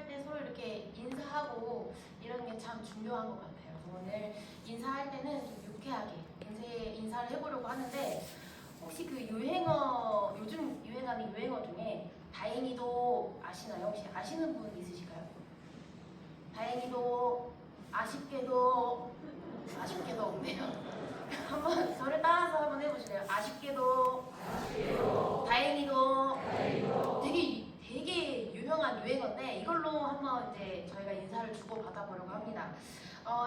인사할 때 서로 이렇게 인사하고 이런 게 참 중요한 것 같아요. 오늘 인사할 때는 좀 유쾌하게 인사를 해보려고 하는데, 혹시 그 유행어, 요즘 유행하는 유행어 중에 다행히도 아시나요? 혹시 아시는 분 있으실까요? 다행히도, 아쉽게도 없네요. 한번 저를 따라서 한번 해보실래요? 아쉽게도, 다행히도. 되게 유명한 유행어인데, 이걸로 한번 이제 저희가 인사를 주고 받아보려고 합니다.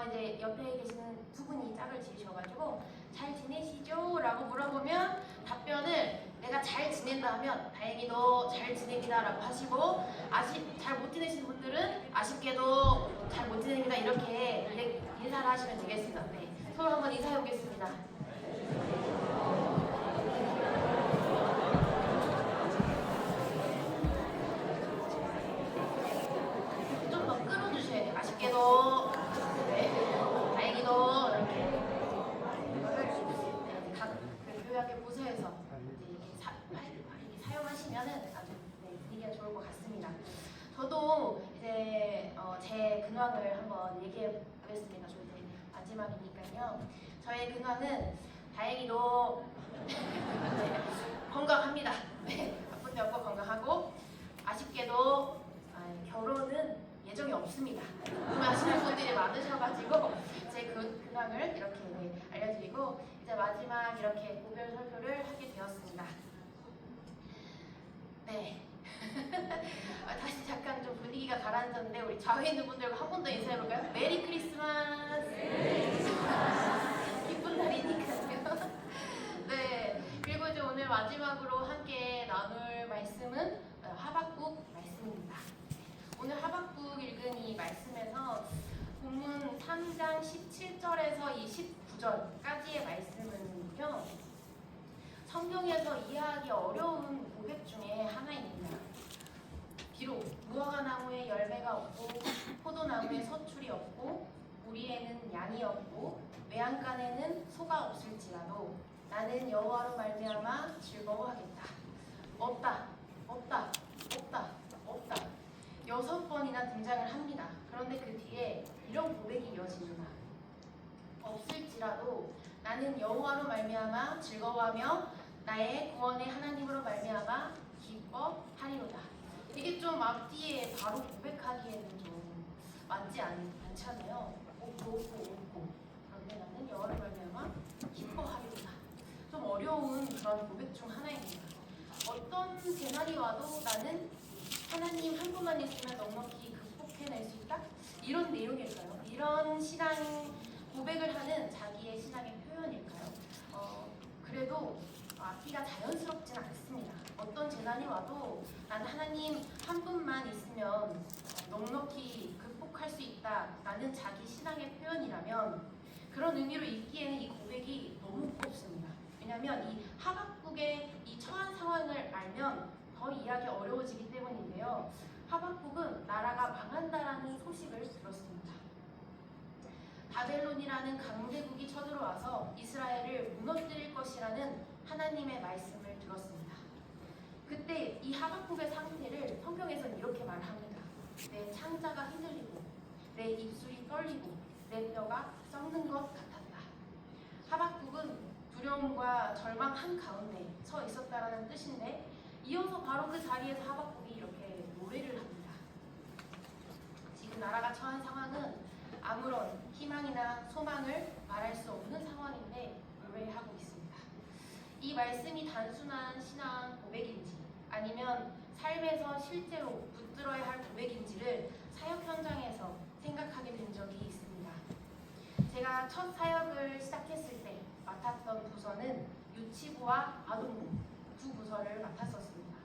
이제 옆에 계시는 두 분이 짝을 지으셔가지고 잘 지내시죠? 라고 물어보면 답변을 내가 잘 지낸다 하면 다행히도 잘 지냅니다 라고 하시고, 잘 못 지내시는 분들은 아쉽게도 잘 못 지냅니다 이렇게 인사를 하시면 되겠습니다. 네, 서로 한번 인사해 보겠습니다. 좀 더 끌어주셔야 돼요. 아쉽게도, 네, 다행히도 이렇게 각 교약의 부서에서 이렇게 사용하시면은 아주 분위기가 좋을 것 같습니다. 저도 이제 제 근황을 한번 얘기해 보겠습니다. 저희 이제 마지막이니까요. 저의 근황은 다행히도 건강합니다. 네, 아픈 데 없고 건강하고, 아쉽게도 결혼은 예정이 없습니다. 궁금해하시는 분들이 많으셔가지고 제 근황을 이렇게 알려드리고, 이제 마지막 이렇게 고별 설교를 하게 되었습니다. 네. 다시 잠깐 좀 분위기가 가라앉았는데, 우리 좌우에 있는 분들과 한 번 더 인사해볼까요? 메리 크리스마스! 기쁜 날이니까요. 네. 그리고 이제 오늘 마지막으로 함께 나눌 말씀은 하박국 말씀입니다. 오늘 하박국 읽은 이 말씀에서 본문 3장 17절에서 29절까지의 말씀은요, 성경에서 이해하기 어려운 고백 중에 하나입니다. 비록 무화과 나무에 열매가 없고 포도나무에 서출이 없고 우리에는 양이 없고 외양간에는 소가 없을지라도 나는 여호와로 말미암아 즐거워하겠다. 없다, 없다, 없다, 없다. 6번이나 등장을 합니다. 그런데 그 뒤에 이런 고백이 이어집니다. 없을지라도 나는 여호와로 말미암아 즐거워하며 나의 구원의 하나님으로 말미암아 기뻐하리로다. 이게 좀 앞뒤에 바로 고백하기에는 좀 맞지 않잖아요. 없고 그런데 나는 여호와로 말미암아 기뻐하리로다. 좀 어려운 그런 고백 중 하나입니다. 어떤 재난이 와도 나는 하나님 한 분만 있으면 넉넉히 극복해낼 수 있다? 이런 내용일까요? 이런 신앙 고백을 하는 자기의 신앙의 표현일까요? 그래도 앞뒤가 자연스럽진 않습니다. 어떤 재난이 와도 나는 하나님 한 분만 있으면 넉넉히 극복할 수 있다 라는 자기 신앙의 표현이라면, 그런 의미로 읽기에는 이 고백이 너무 무겁습니다. 왜냐하면 이 하박국의 이 처한 상황을 알면 더 이해하기 어려워지기 때문인데요. 하박국은 나라가 망한다라는 소식을 들었습니다. 바벨론이라는 강대국이 쳐들어와서 이스라엘을 무너뜨릴 것이라는 하나님의 말씀을 들었습니다. 그때 이 하박국의 상태를 성경에서는 이렇게 말합니다. 내 창자가 흔들리고 내 입술이 떨리고 내 뼈가 썩는 것 같았다. 하박국은 두려움과 절망 한가운데 서 있었다라는 뜻인데, 이어서 바로 그 자리에서 하박국이 이렇게 노래를 합니다. 지금 나라가 처한 상황은 아무런 희망이나 소망을 말할 수 없는 상황인데 노래하고 있습니다. 이 말씀이 단순한 신앙 고백인지 아니면 삶에서 실제로 붙들어야 할 고백인지를 사역 현장에서 생각하게 된 적이 있습니다. 제가 첫 사역을 시작했을 때 맡았던 부서는 유치부와 아동부 두 부서를 맡았었습니다.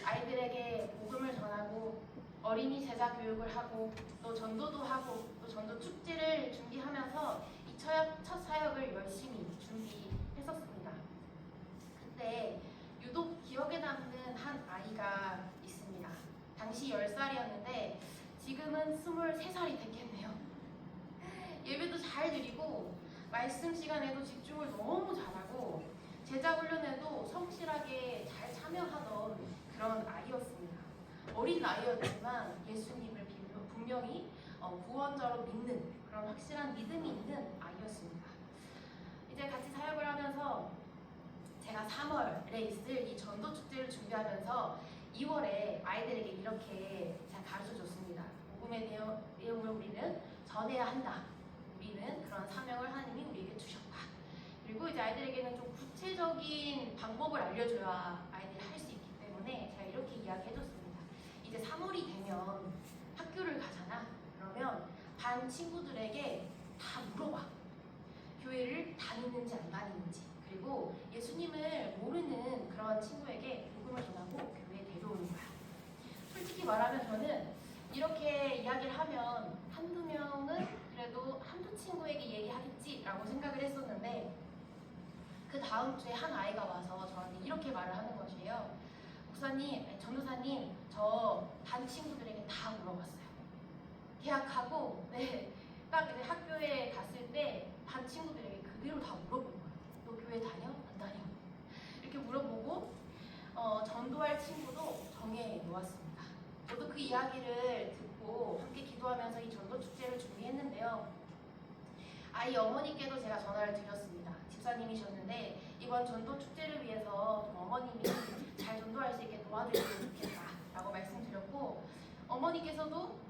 아이들에게 복음을 전하고 어린이 제자 교육을 하고 또 전도도 하고 또 전도 축제를 준비하면서 이 첫 사역을 열심히 준비했었습니다. 그때 유독 기억에 남는 한 아이가 있습니다. 당시 10살이었는데 지금은 23살이 됐겠네요. 예배도 잘 드리고 말씀 시간에도 집중을 너무 잘하고 제자 훈련에도 성실하게 잘 참여하던 그런 아이였습니다. 어린 아이였지만 예수님을 분명히 구원자로 믿는 그런 확실한 믿음이 있는 아이였습니다. 이제 같이 사역을 하면서 제가 3월에 있을 이 전도 축제를 준비하면서 2월에 아이들에게 이렇게 제가 가르쳐 줬습니다. 복음의 내용을 우리는 전해야 한다. 우리는 그런 사명을 하나님이 우리에게 주셨다. 그리고 이제 아이들에게는 좀 구체적인 방법을 알려줘야 아이들이 할 수 있기 때문에 제가 이렇게 이야기해줬습니다. 이제 3월이 되면 학교를 가잖아. 그러면 반 친구들에게 다 물어봐. 교회를 다니는지 안 다니는지. 그리고 예수님을 모르는 그런 친구에게 복음을 전하고 교회에 데려오는 거야. 솔직히 말하면 저는 이렇게 이야기를 하면 한두 명은 그래도 한두 친구에게 얘기하겠지라고 생각을 했었는데 그 다음 주에 한 아이가 와서 저한테 이렇게 말을 하는 것이에요. 목사님, 전도사님, 저 반 친구들에게 다 물어봤어요. 계약하고 딱 이제 학교에 갔을 때 반 친구들에게 그대로 다 물어본 거예요. 너 교회 다녀? 안 다녀? 이렇게 물어보고 전도할 친구도 정해 놓았습니다. 저도 그 이야기를 듣고 함께 기도하면서 이 전도 축제를 준비했는데요. 아이 어머니께도 제가 전화를 드렸습니다. 집사님이셨는데 이번 전도 축제를 위해서 좀 어머님이 잘 전도할 수 있게 도와주시면 좋겠다라고 말씀드렸고 어머니께서도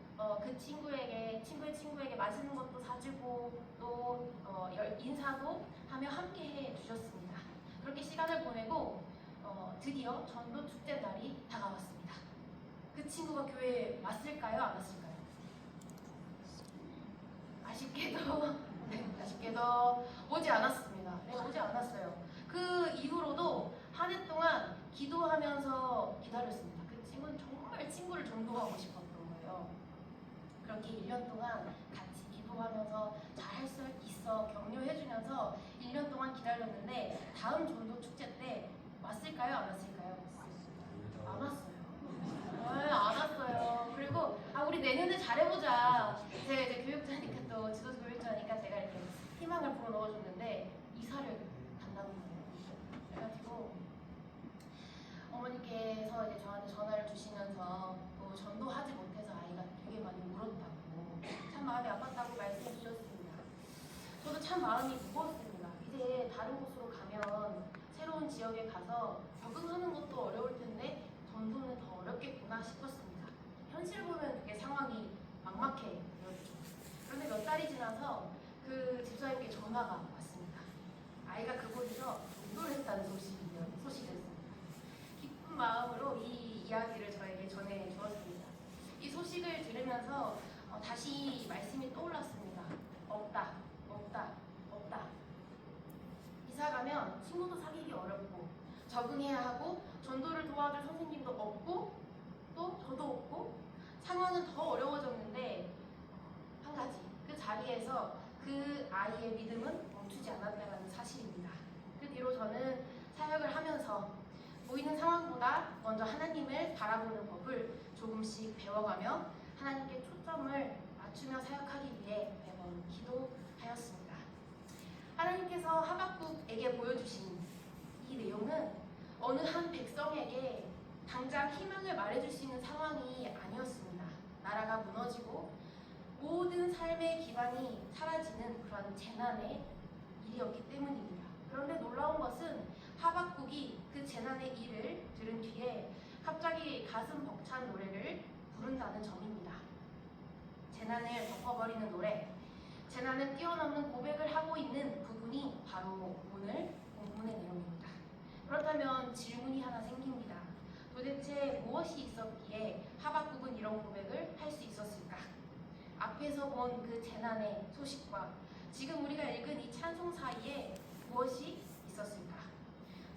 그 친구의 친구에게 맛있는 것도 사주고 또 인사도 하며 함께 해주셨습니다. 그렇게 시간을 보내고 드디어 전도 축제 날이 다가왔습니다. 그 친구가 교회에 왔을까요? 안 왔을까요? 아쉽게도 오지 않았습니다. 네, 오지 않았어요. 그 이후로도 한 해 동안 기도하면서 기다렸습니다. 그 친구는 정말 친구를 전도하고 싶었던 거예요. 그렇게 1년 동안 같이 기도하면서 잘 할 수 있어 격려해주면서 1년 동안 기다렸는데 다음 전도 축제 때 왔을까요? 안 왔을까요? 안 왔어요. 안 왔어요. 그리고 우리 내년에 잘해보자. 제가 이제 교육자니까 또 지도자 교육자니까 제가 이렇게 희망을 불어 넣어줬는데 이사를 간다는 거예요. 그래가지고 어머니께서 이제 저한테 전화를 주시면서 또 전도하지 못해서 아이가 되게 많이 울었다고 참 마음이 아팠다고 말씀해 주셨습니다. 저도 참 마음이 무거웠습니다. 이제 다른 곳으로 가면 새로운 지역에 가서 적응하는 것도 어려울 텐데 전도는 더 어렵겠구나 싶었습니다. 현실 보면 되게 상황이 막막해 보였죠. 그런데 몇 달이 지나서 그 집사님께 전화가 왔습니다. 아이가 그곳에서 전도를 했다는 소식이었습니다. 기쁜 마음으로 이 이야기를 저에게 전해 주었습니다. 이 소식을 들으면서 다시 말씀이 떠올랐습니다. 없다. 이사 가면 친구도 사귀기 어렵고 적응해야 하고 전도를 도와줄 선생님도 없고 또 저도 없고 상황은 더 어려워졌는데 한 가지 그 자리에서 그 아이의 믿음은 멈추지 않았다는 사실입니다. 그 뒤로 저는 사역을 하면서 보이는 상황보다 먼저 하나님을 바라보는 법을 조금씩 배워가며 하나님께 초점을 맞추며 사역하기 위해 매번 기도하였습니다. 하나님께서 하박국에게 보여주신 이 내용은 어느 한 백성에게 당장 희망을 말해줄 수 있는 상황이 아니었습니다. 나라가 무너지고 모든 삶의 기반이 사라지는 그런 재난의 일이었기 때문입니다. 그런데 놀라운 것은 하박국이 그 재난의 일을 들은 뒤에 갑자기 가슴 벅찬 노래를 부른다는 점입니다. 재난을 덮어버리는 노래, 재난을 뛰어넘는 고백을 하고 있는 부분이 바로 오늘 본문의 내용입니다. 그렇다면 질문이 하나 생깁니다. 도대체 무엇이 있었기에 하박국은 이런 고백을 할 수 있었을까? 앞에서 본 그 재난의 소식과 지금 우리가 읽은 이 찬송 사이에 무엇이 있었을까?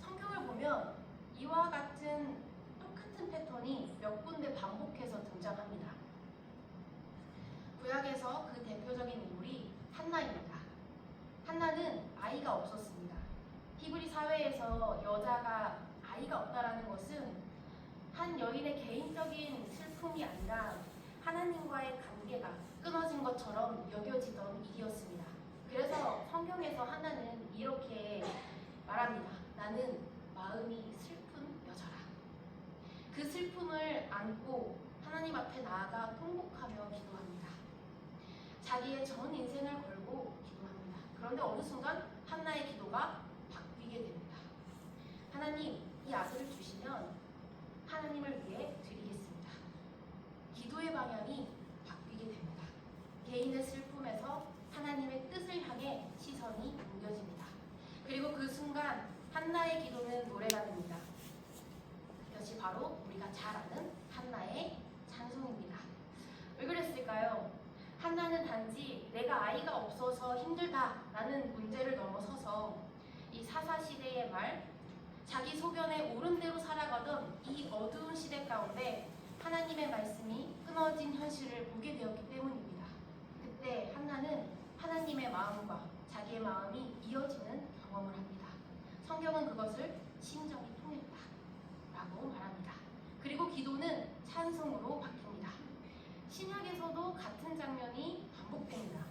성경을 보면 이와 같은 똑같은 패턴이 몇 군데 반복해서 등장합니다. 구약에서 그 대표적인 인물이 한나입니다. 한나는 아이가 없었습니다. 히브리 사회에서 여자가 아이가 없다라는 것은 한 여인의 개인적인 슬픔이 아니라 하나님과의 관계가 끊어진 것처럼 여겨지던 일이었습니다. 그래서 성경에서 한나는 이렇게 말합니다. 나는 마음이 슬픈 여자라. 그 슬픔을 안고 하나님 앞에 나아가 통곡하며 기도합니다. 자기의 전 인생을 걸고 기도합니다. 그런데 어느 순간 한나의 기도가 바뀌게 됩니다. 하나님, 이 아들을 주시면 하나님을 위해 드리겠습니다. 기도의 방향이 바뀌게 됩니다. 개인의 슬픔에서 하나님의 뜻을 향해 시선이 옮겨집니다. 그리고 그 순간 한나의 기도는 노래가 됩니다. 이것이 바로 우리가 잘 아는 한나의 찬송입니다. 왜 그랬을까요? 한나는 단지 내가 아이가 없어서 힘들다라는 문제를 넘어서서 이 사사시대의 말, 자기 소견에 옳은 대로 살아가던 이 어두운 시대 가운데 하나님의 말씀이 끊어진 현실을 보게 되었기 때문입니다. 그때 한나는 하나님의 마음과 자기의 마음이 이어지는 경험을 합니다. 성경은 그것을 심정이 통했다 라고 말합니다. 그리고 기도는 찬송으로 바뀝니다. 신약에서도 같은 장면이 반복됩니다.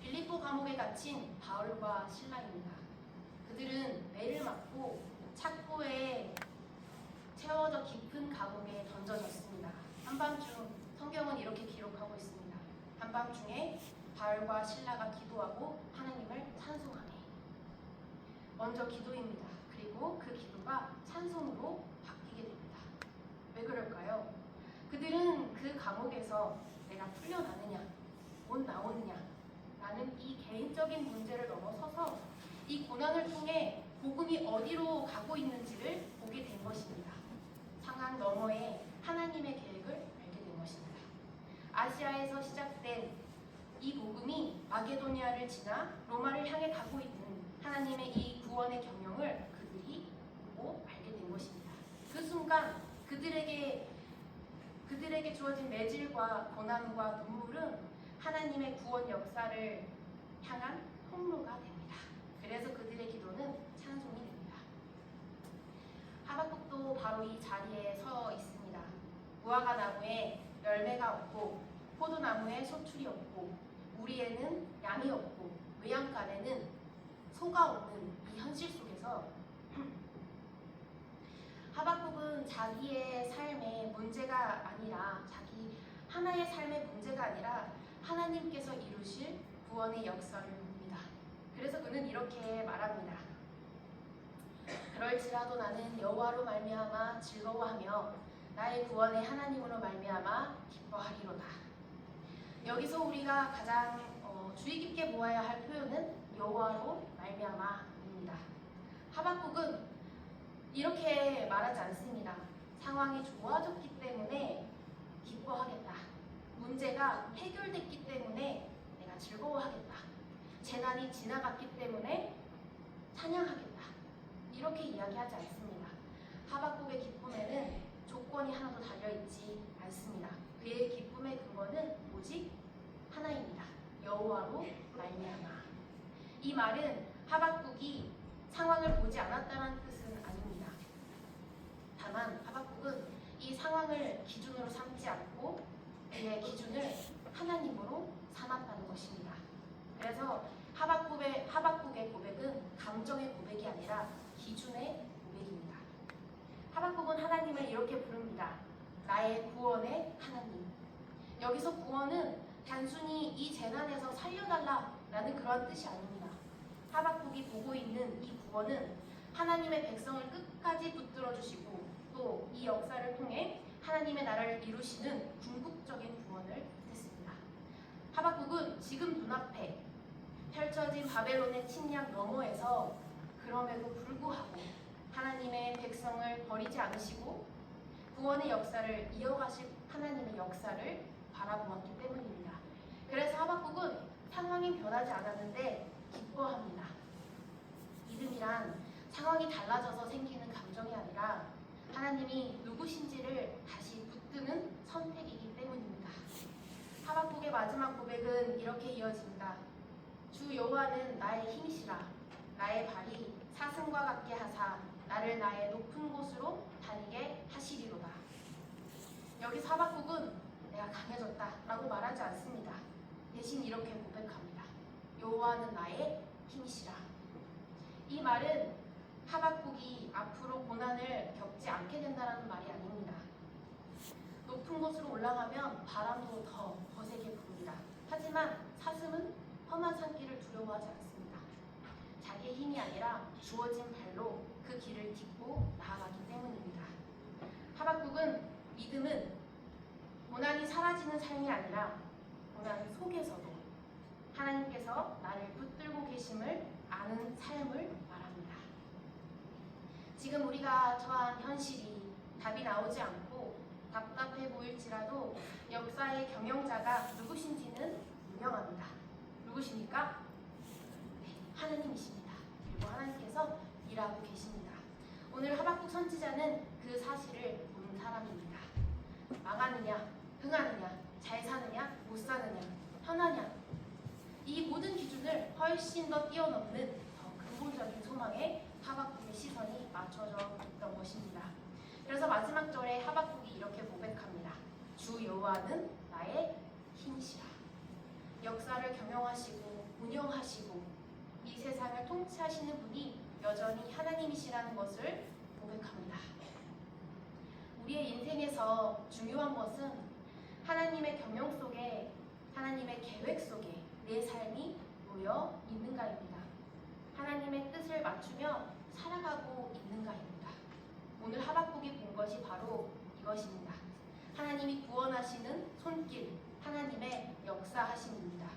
빌립보 감옥에 갇힌 바울과 실라입니다. 그들은 매를 맞고 착고에 채워져 깊은 감옥에 던져졌습니다. 한밤중 성경은 이렇게 기록하고 있습니다. 한밤중에 바울과 실라가 기도하고 하나님을 찬송하네. 먼저 기도입니다. 그리고 그 기도가 찬송으로 바뀌게 됩니다. 왜 그럴까요? 그들은 그 감옥에서 내가 풀려나느냐, 못 나오느냐 라는 이 개인적인 문제를 넘어서서 이 고난을 통해 복음이 어디로 가고 있는지를 보게 된 것입니다. 상황 너머에 하나님의 계획을 알게 된 것입니다. 아시아에서 시작된 이 복음이 마게도니아를 지나 로마를 향해 가고 있는 하나님의 이 구원의 경영을 그들이 보고 알게 된 것입니다. 그 순간 그들에게 주어진 매질과 고난과 눈물은 하나님의 구원 역사를 향한 통로가 됩니다. 그래서 그들의 기도는 찬송이 됩니다. 하박국도 바로 이 자리에 서 있습니다. 무화과 나무에 열매가 없고 포도나무에 소출이 없고 우리에는 양이 없고 외양간에는 소가 없는 이 현실 속에서 하박국은 자기의 삶의 문제가 아니라 자기 하나의 삶의 문제가 아니라 하나님께서 이루실 구원의 역사를 봅니다. 그래서 그는 이렇게 말합니다. 그럴지라도 나는 여호와로 말미암아 즐거워하며 나의 구원의 하나님으로 말미암아 기뻐하리로다. 여기서 우리가 가장 주의 깊게 보아야 할 표현은 여호와로 말미암아입니다. 하박국은 이렇게 말하지 않습니다. 상황이 좋아졌기 때문에 기뻐하겠다. 문제가 해결됐기 때문에 내가 즐거워하겠다. 재난이 지나갔기 때문에 찬양하겠다. 이렇게 이야기하지 않습니다. 하박국의 기쁨에는 조건이 하나도 달려있지 않습니다. 그의 기쁨의 근거는 오직 하나입니다. 여호와로 말미암아. 이 말은 하박국이 상황을 보지 않았다는 뜻은 아닙니다. 다만 하박국은 이 상황을 기준으로 삼지 않고 그의 기준을 하나님으로 삼았다는 것입니다. 그래서 하박국의 고백은 감정의 고백이 아니라 기준의 고백입니다. 하박국은 하나님을 이렇게 부릅니다. 나의 구원의 하나님. 여기서 구원은 단순히 이 재난에서 살려달라라는 그런 뜻이 아닙니다. 하박국이 보고 있는 이 구원은 하나님의 백성을 끝까지 붙들어 주시고 또 이 역사를 통해 하나님의 나라를 이루시는 궁극적인 구원을 뜻했습니다. 하박국은 지금 눈앞에 펼쳐진 바벨론의 침략 너머에서 그럼에도 불구하고 하나님의 백성을 버리지 않으시고 구원의 역사를 이어가실 하나님의 역사를 바라보았기 때문입니다. 그래서 하박국은 상황이 변하지 않았는데 기뻐합니다. 믿음이란 상황이 달라져서 생기는 감정이 아니라 하나님이 누구신지를 다시 붙드는 선택이기 때문입니다. 하박국의 마지막 고백은 이렇게 이어집니다. 주 여호와는 나의 힘이시라. 나의 발이 사슴과 같게 하사 나를 나의 높은 곳으로 다니게 하시리로다. 여기서 하박국은 내가 강해졌다 라고 말하지 않습니다. 대신 이렇게 고백합니다. 여호와는 나의 힘이시라. 이 말은 하박국이 앞으로 고난을 겪지 않게 된다는 말이 아닙니다. 높은 곳으로 올라가면 바람도 더 거세게 부릅니다. 하지만 사슴은 험한 산길을 두려워하지 않습니다. 자기의 힘이 아니라 주어진 발로 그 길을 딛고 나아가기 때문입니다. 하박국은 믿음은 고난이 사라지는 삶이 아니라 고난 속에서도 하나님께서 나를 붙들고 계심을 아는 삶을 말합니다. 지금 우리가 처한 현실이 답이 나오지 않고 답답해 보일지라도 역사의 경영자가 누구신지는 유명합니다. 누구십니까? 네, 하나님이십니다. 그리고 하나님께서 일하고 계십니다. 오늘 하박국 선지자는 그 사실을 본 사람입니다. 망하느냐, 흥하느냐, 잘 사느냐, 못 사느냐, 편하냐, 이 모든 기준을 훨씬 더 뛰어넘는 더 근본적인 소망에 하박국의 시선이 맞춰져 있던 것입니다. 그래서 마지막 절에 하박국이 이렇게 고백합니다. 주 여호와는 나의 힘이시라. 역사를 경영하시고 운영하시고 이 세상을 통치하시는 분이 여전히 하나님이시라는 것을 고백합니다. 우리의 인생에서 중요한 것은 하나님의 경영 속에, 하나님의 계획 속에 내 삶이 놓여 있는가입니다. 하나님의 뜻을 맞추며 살아가고 있는가입니다. 오늘 하박국이 본 것이 바로 이것입니다. 하나님이 구원하시는 손길, 하나님의 역사하심입니다.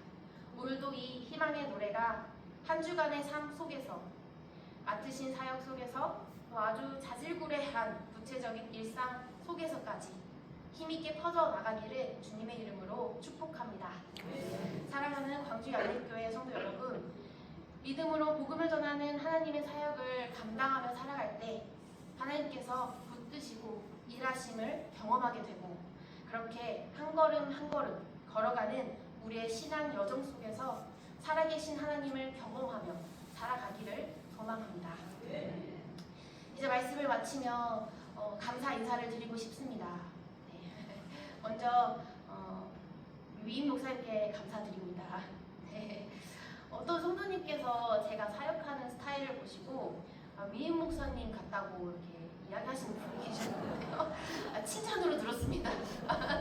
오늘도 이 희망의 노래가 한 주간의 삶 속에서, 맡으신 사역 속에서, 또 아주 자질구레한 구체적인 일상 속에서까지 힘있게 퍼져나가기를 주님의 이름으로 축복합니다. 사랑하는 광주 양립교회 성도 여러분, 믿음으로 복음을 전하는 하나님의 사역을 감당하며 살아갈 때 하나님께서 붙드시고 일하심을 경험하게 되고, 그렇게 한 걸음 한 걸음 걸어가는 우리의 신앙 여정 속에서 살아계신 하나님을 경험하며 살아가기를 소망합니다. 이제 말씀을 마치며 감사 인사를 드리고 싶습니다. 네. 먼저 위임 목사님께 감사드립니다. 네. 어떤 성도님께서 제가 사역하는 스타일을 보시고 위임 목사님 같다고 이렇게 이야기하시는 분이 계셨는데요. 칭찬으로 들었습니다.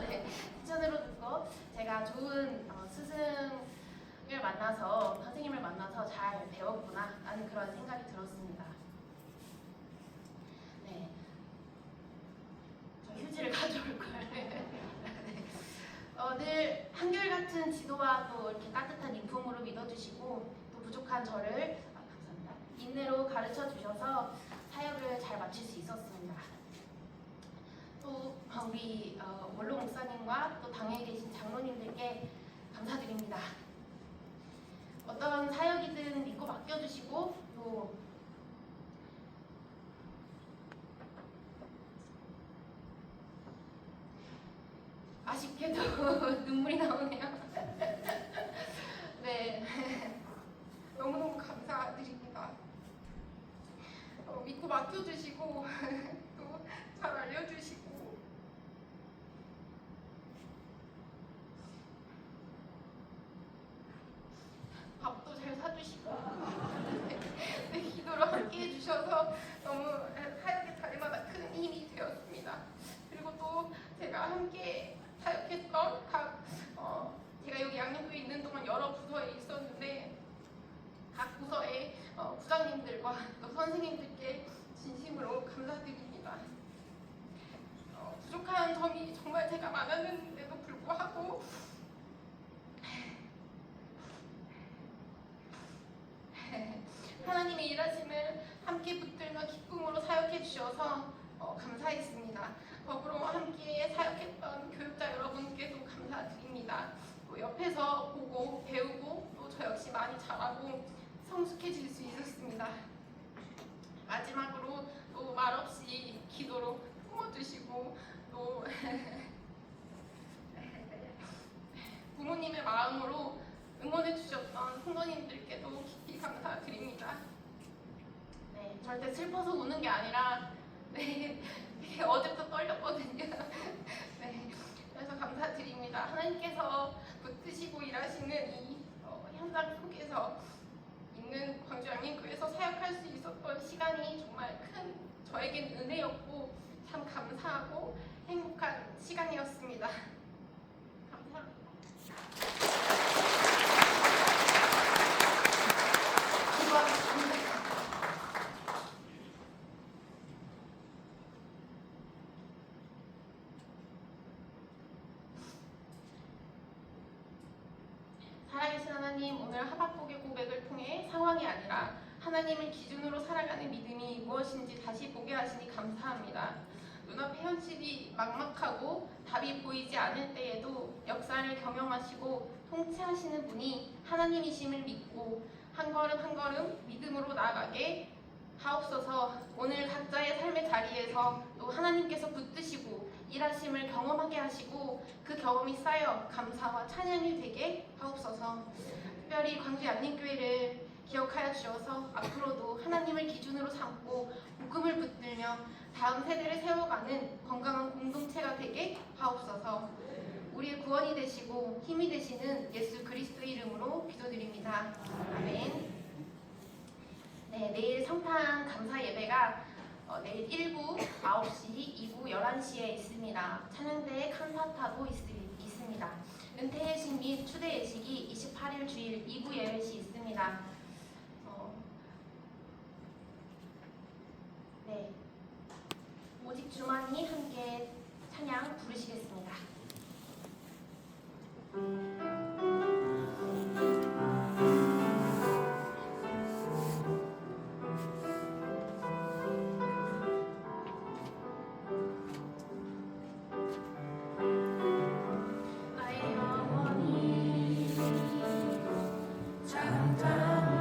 네. 칭찬으로 듣고 제가 좋은 스승을 만나서, 선생님을 만나서 잘 배웠구나 라는 그런 생각이 들었습니다. 네. 저 휴지를 가져올 걸. 네. 늘 한결같은 지도와 또 이렇게 따뜻한 인품으로 믿어주시고 또 부족한 저를 감사합니다. 인내로 가르쳐 주셔서 사역을 잘 마칠 수 있었습니다. 또 우리 원로 목사님과 또 당에 계신 장로님들께 감사드립니다. 어떤 사역이든 믿고 맡겨주시고 또 아쉽게도 눈물이 나오네요. 네, 너무너무 감사드립니다. 믿고 맡겨주시고 또 잘 알려주시고 밥도 잘 사주시고 네, 기도로 함께 해주셔서 너무 사역의 자리마다 큰 힘이 되었습니다. 그리고 또 제가 함께 사역했던 제가 여기 양림교에 있는 동안 여러 부서에 있었는데 각 부서의 부장님들과 또 선생님들께 진심으로 감사드립니다. 부족한 점이 정말 제가 많았는데도 불구하고 하나님의 일하심을 함께 붙들며 기쁨으로 사역해 주셔서 감사했습니다. 더불어 함께 사역했던 교육자 여러분께도 감사드립니다. 또 옆에서 보고 배우고 또 저 역시 많이 잘하고 성숙해질 수 있었습니다. 마지막으로 또 말없이 기도로 품어주시고 또 부모님의 마음으로 응원해 주셨던 성도님들께도 깊이 감사드립니다. 네, 절대 슬퍼서 우는 게 아니라 어제부터 떨렸거든요. 네, 그래서 감사드립니다. 하나님께서 붙드시고 일하시는 이 현장 속에서 있는 광주 양림교회에서 사역할 수 있었던 시간이 정말 큰 저에겐 은혜였고 참 감사하고 행복한 시간이었습니다. 감사합니다. 수고하셨습니다. 살아계신 하나님, 오늘 하박국의 고백을 통해 상황이 아니라 하나님을 기준으로 살아가는 믿음이 무엇인지 다시 보게 하시니 감사합니다. 눈앞의 현실이 막막하고 답이 보이지 않을 때에도 역사를 경영하시고 통치하시는 분이 하나님이심을 믿고 한 걸음 한 걸음 믿음으로 나아가게 하옵소서. 오늘 각자의 삶의 자리에서 또 하나님께서 붙드시고 일하심을 경험하게 하시고 그 경험이 쌓여 감사와 찬양이 되게 하옵소서. 특별히 광주 양림교회를 기억하여 주셔서 앞으로도 하나님을 기준으로 삼고 복음을 붙들며 다음 세대를 세워가는 건강한 공동체가 되게 하옵소서. 우리의 구원이 되시고 힘이 되시는 예수 그리스도의 이름으로 기도드립니다. 아멘. 네, 내일 성탄 감사 예배가 내일 1부 9시, 2부 11시에 있습니다. 찬양대 칸타타도 있습니다. 은퇴 예식 및 추대 예식이 28일 주일 2부 예배시 있습니다. 네, 오직 주만이 함께 찬양 부르시겠습니다. 나의 영혼이 찬양다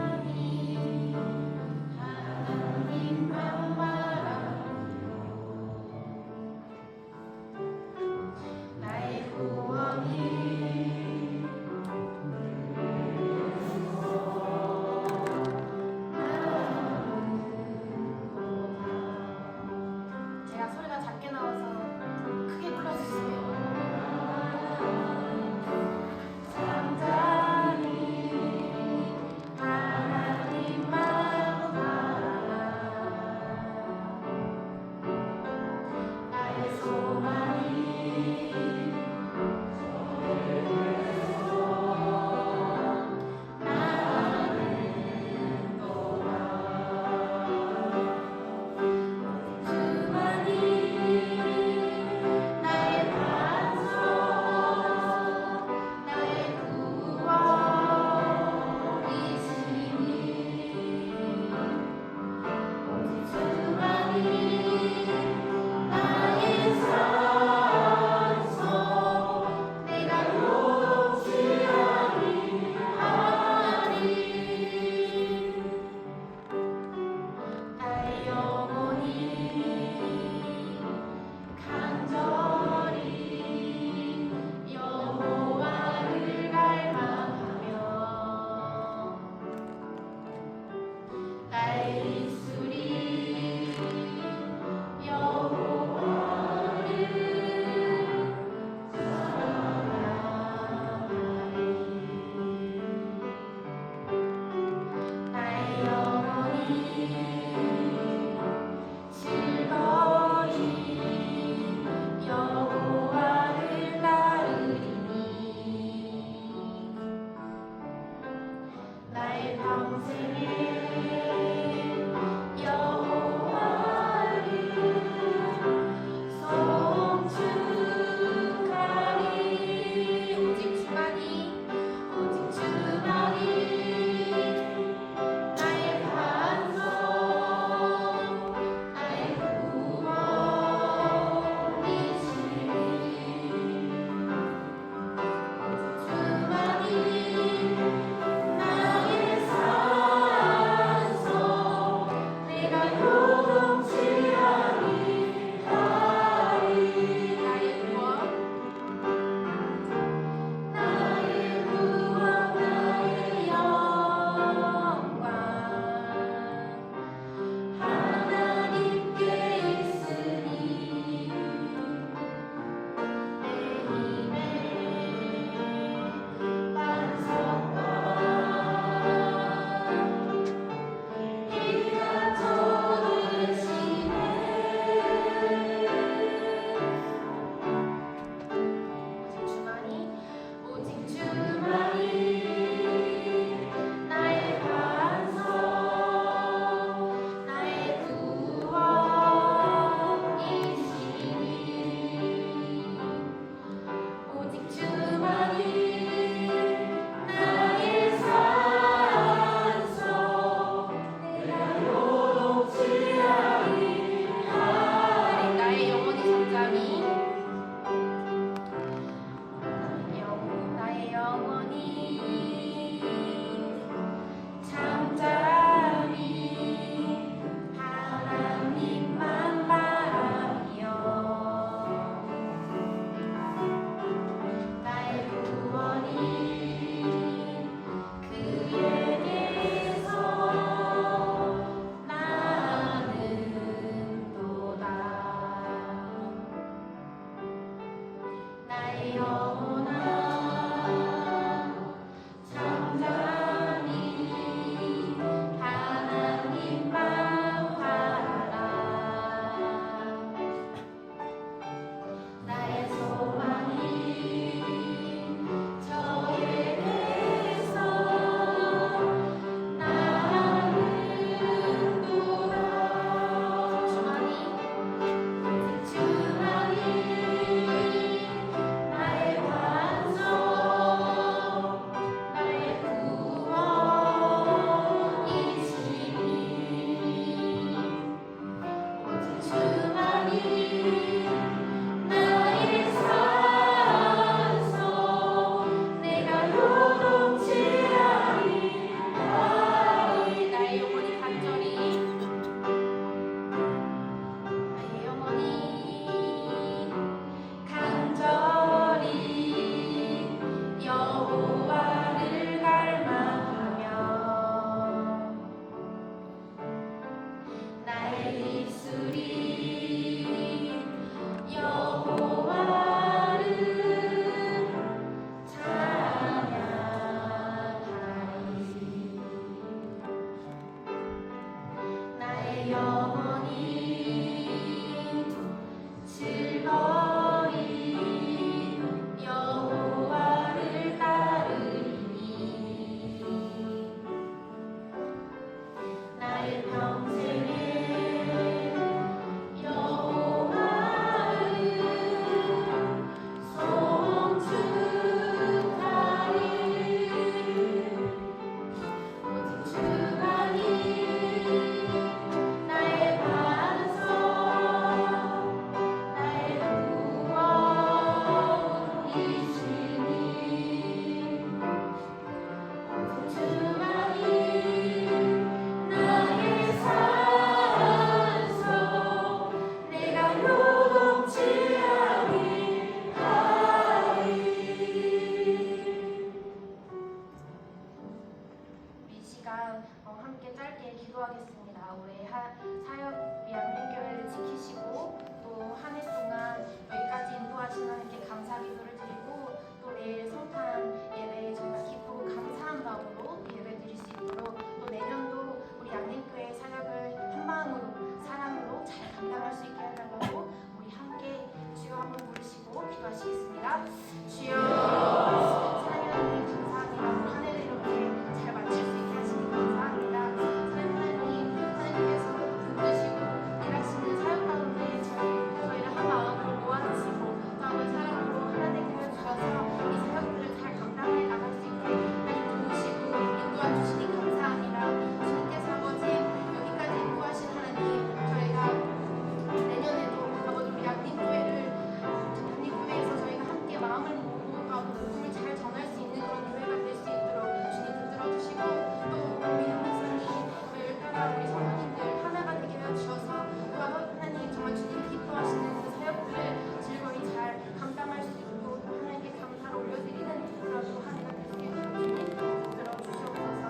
마음을 모두가 복음을 잘 전할 수 있는 그런 교회가 될 수 있도록 주님 붙들어 주시고 또 우리 목사님을 따라 우리 성도님들 하나가 되게 하여 주셔서 또 하나님 정말 주님 기뻐하시는 그 사역들을 즐거이 잘 감당할 수 있고 또 하나님께 감사를 올려드리는 그런 한 해가 되게 하여 주님 붙들어 주시옵소서.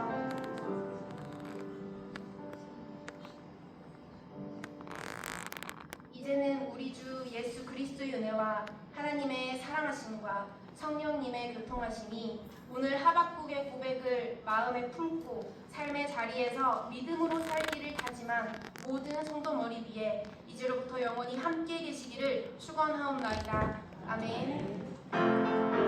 이제는 우리 주 예수 그리스도의 은혜와 하나님의 사랑하심과 성령님의 교통하심이 오늘 하박국의 고백을 마음에 품고 삶의 자리에서 믿음으로 살기를 다짐한 모든 성도 머리 위에 이제로부터 영원히 함께 계시기를 축원하옵나이다. 아멘.